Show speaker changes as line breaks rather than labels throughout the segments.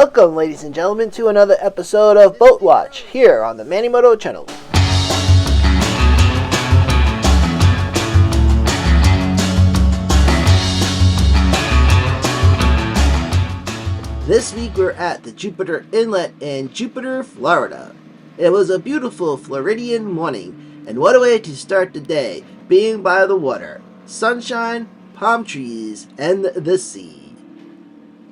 Welcome, ladies and gentlemen, to another episode of Boat Watch here on the Manimoto channel. This week we're at the Jupiter Inlet in Jupiter, Florida. It was a beautiful Floridian morning, and what a way to start the day, being by the water, sunshine, palm trees, and the sea.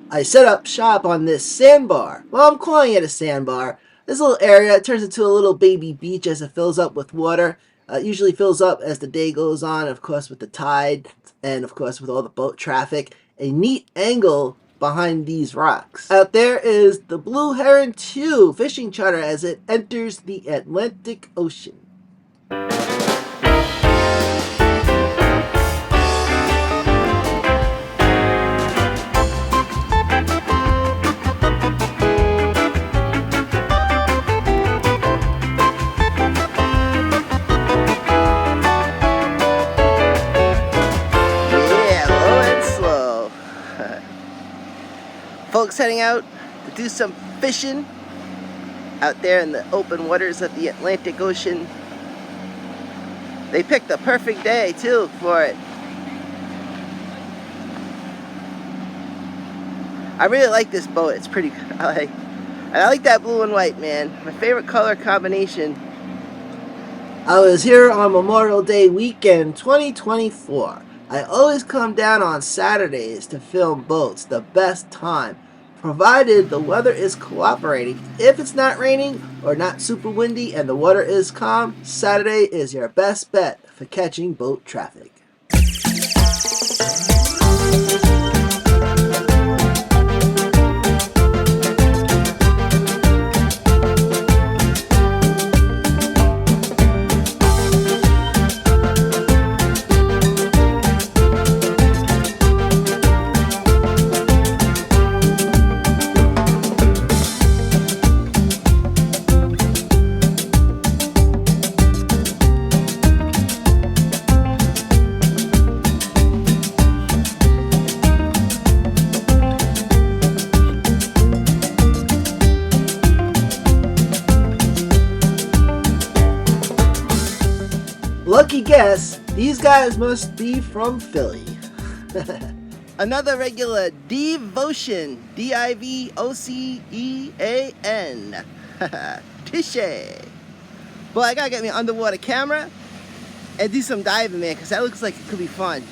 I set up shop on this sandbar. Well, I'm calling it a sandbar. This little area turns into a little baby beach as it fills up with water. It usually fills up as the day goes on, of course with the tide, and of course with all the boat traffic. A neat angle behind these rocks. Out there is the Blue Heron 2 fishing charter as it enters the Atlantic Ocean. Folks heading out to do some fishing out there in the open waters of the Atlantic Ocean. They picked the perfect day too for it. I really like this boat. It's pretty good. I like that blue and white, man. My favorite color combination. I was here on Memorial Day weekend 2024. I always come down on Saturdays to film boats, the best time, provided the weather is cooperating. If it's not raining or not super windy and the water is calm, Saturday is your best bet for catching boat traffic. Lucky guess, these guys must be from Philly. Another regular devotion, D-I-V-O-C-E-A-N. Tisha. Well, I gotta get me an underwater camera and do some diving, man, because that looks like it could be fun.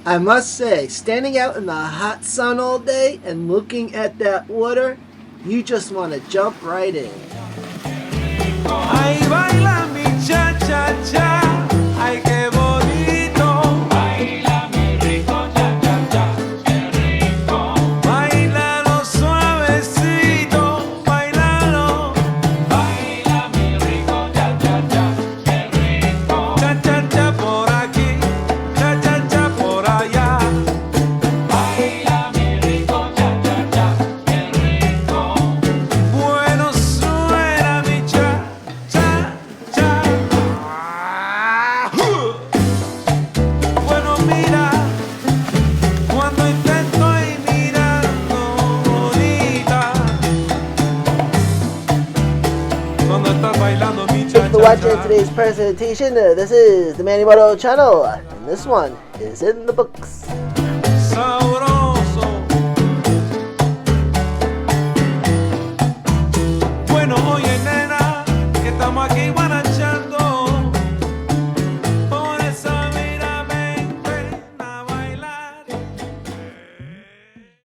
I must say, standing out in the hot sun all day and looking at that water, you just want to jump right in.
Ay, baila mi cha-cha-cha, ay, qué bonito. Baila mi rico cha-cha-cha, qué rico. Bailalo suavecito, bailalo. Baila mi rico cha-cha-cha, qué rico. Cha-cha-cha por aquí, cha-cha-cha por allá. Baila mi rico cha-cha-cha, qué rico. Bueno suena mi cha. Bueno, mira, cuando te estoy mirando, bonita, cuando estás bailando mi
Thank you for watching today's presentation. This is the Manimoto channel, and this one is in the books.
Sabroso. Bueno, oye, nena, que estamos aquí.